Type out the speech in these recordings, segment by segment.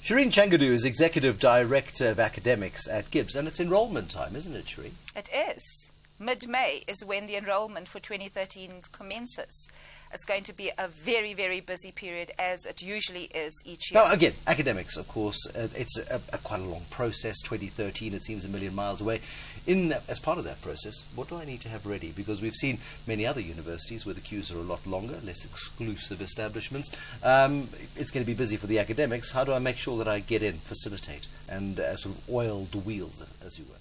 Shireen Chengadu is Executive Director of Academics at Gibbs, and it's enrollment time, isn't it, Shireen? It is. Mid-May is when the enrollment for 2013 commences. It's going to be a very, very busy period, as it usually is each year. Now, again, academics, of course, it's quite a long process. 2013, it seems a million miles away. As part of that process, what do I need to have ready? Because we've seen many other universities where the queues are a lot longer, less exclusive establishments. It's going to be busy for the academics. How do I make sure that I get in, facilitate, and sort of oil the wheels, as you were?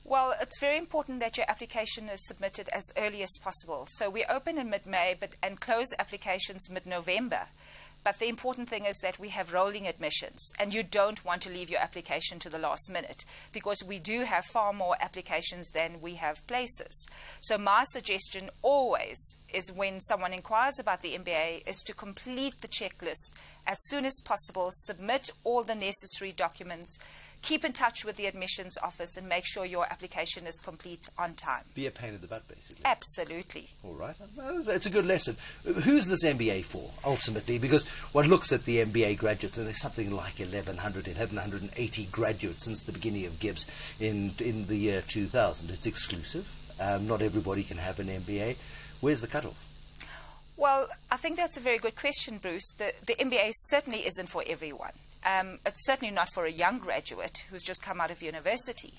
Well, it's very important that your application is submitted as early as possible. So we open in mid-May and close applications mid-November. But the important thing is that we have rolling admissions, and you don't want to leave your application to the last minute, because we do have far more applications than we have places. So my suggestion always is, when someone inquires about the MBA, is to complete the checklist as soon as possible, submit all the necessary documents, keep in touch with the admissions office, and make sure your application is complete on time. Be a pain in the butt, basically. Absolutely. All right. It's a good lesson. Who's this MBA for, ultimately? Because one looks at the MBA graduates, and there's something like 1,180 graduates since the beginning of Gibbs in the year 2000. It's exclusive. Not everybody can have an MBA. Where's the cutoff? Well, I think that's a very good question, Bruce. The MBA certainly isn't for everyone. It's certainly not for a young graduate who's just come out of university.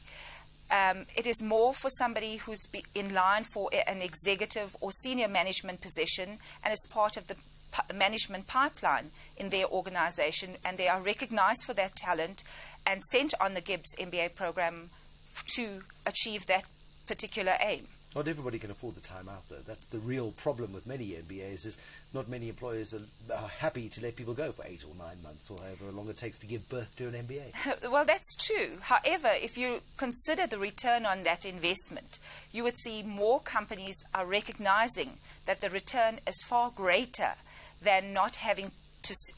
It is more for somebody who's in line for an executive or senior management position and is part of the management pipeline in their organization, and they are recognized for their talent and sent on the Gibbs MBA program to achieve that particular aim. Not everybody can afford the time out, though. That's the real problem with many MBAs, is not many employers are happy to let people go for 8 or 9 months, or however long it takes to give birth to an MBA. Well, that's true. However, if you consider the return on that investment, you would see more companies are recognizing that the return is far greater than not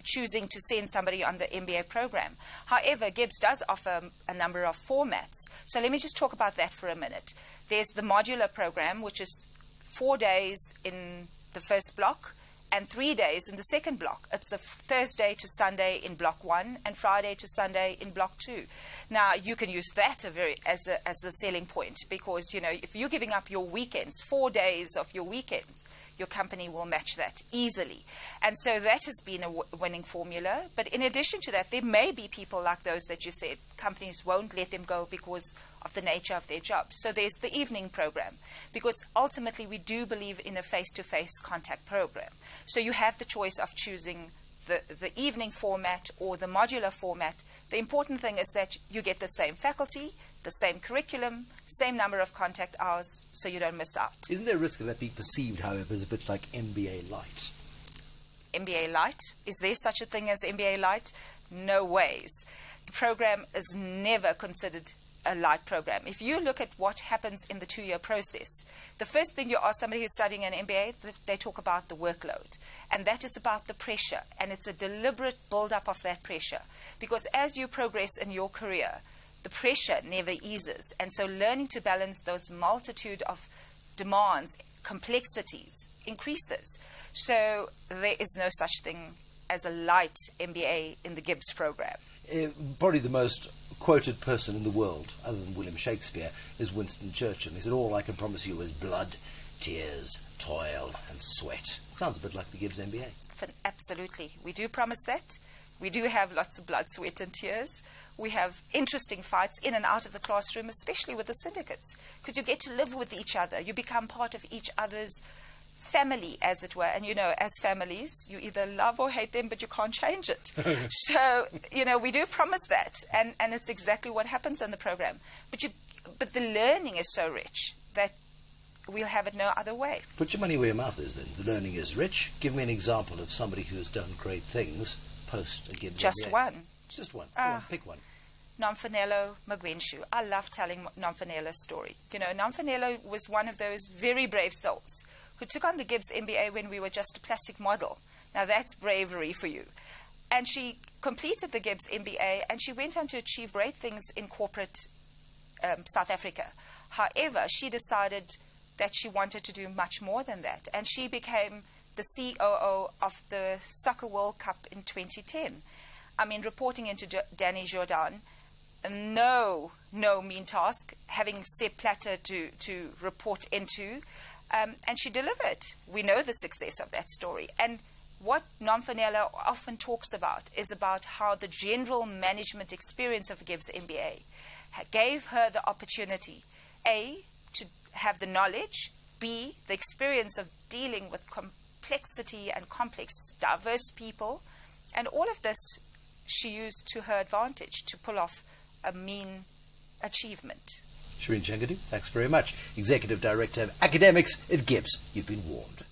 choosing to send somebody on the MBA program. However, Gibbs does offer a number of formats. So let me just talk about that for a minute. There's the modular program, which is 4 days in the first block and 3 days in the second block. It's a Thursday to Sunday in block 1 and Friday to Sunday in block 2. Now, you can use that as a selling point, because, you know, if you're giving up your weekends, 4 days of your weekends, your company will match that easily. And so that has been a winning formula. But in addition to that, there may be people like those that you said, companies won't let them go because of the nature of their jobs. So there's the evening program, because ultimately we do believe in a face-to-face contact program. So you have the choice of choosing the evening format or the modular format. The important thing is that you get the same faculty, the same curriculum, same number of contact hours, so you don't miss out. Isn't there a risk of that being perceived, however, as a bit like MBA Light? MBA Light? Is there such a thing as MBA Light? No ways. The program is never considered a light program. If you look at what happens in the 2-year process, the first thing you ask somebody who's studying an MBA, they talk about the workload. And that is about the pressure. And it's a deliberate build-up of that pressure. Because as you progress in your career, the pressure never eases. And so learning to balance those multitude of demands, complexities, increases. So there is no such thing as a light MBA in the Gibbs program. Probably the most quoted person in the world, other than William Shakespeare, is Winston Churchill. He said, "All I can promise you is blood, tears, toil and sweat." Sounds a bit like the Gibbs MBA. Absolutely. We do promise that. We do have lots of blood, sweat and tears. We have interesting fights in and out of the classroom, especially with the syndicates, because you get to live with each other. You become part of each other's family, as it were. And, you know, as families, you either love or hate them, but you can't change it. So, you know, we do promise that. And it's exactly what happens in the program. But the learning is so rich that we'll have it no other way. Put your money where your mouth is, then. The learning is rich. Give me an example of somebody who's done great things post a Gibbs Just MBA. one. Just one. Go on, pick one. Nomfanelo Magwenshu. I love telling Nomfanelo's story. You know, Nomfanelo was one of those very brave souls who took on the Gibbs MBA when we were just a plastic model. Now that's bravery for you. And she completed the Gibbs MBA, and she went on to achieve great things in corporate South Africa. However, she decided that she wanted to do much more than that, and she became the COO of the Soccer World Cup in 2010. reporting into Danny Jordan, no mean task, having Sepp Platter to report into, and she delivered. We know the success of that story. And what Nomfanele often talks about is about how the general management experience of Gibbs MBA gave her the opportunity, A, to have the knowledge, B, the experience of dealing with complexity and complex, diverse people, and all of this she used to her advantage to pull off a mean achievement. Shireen Chengadu, thanks very much. Executive Director of Academics at Gibbs. You've been warned.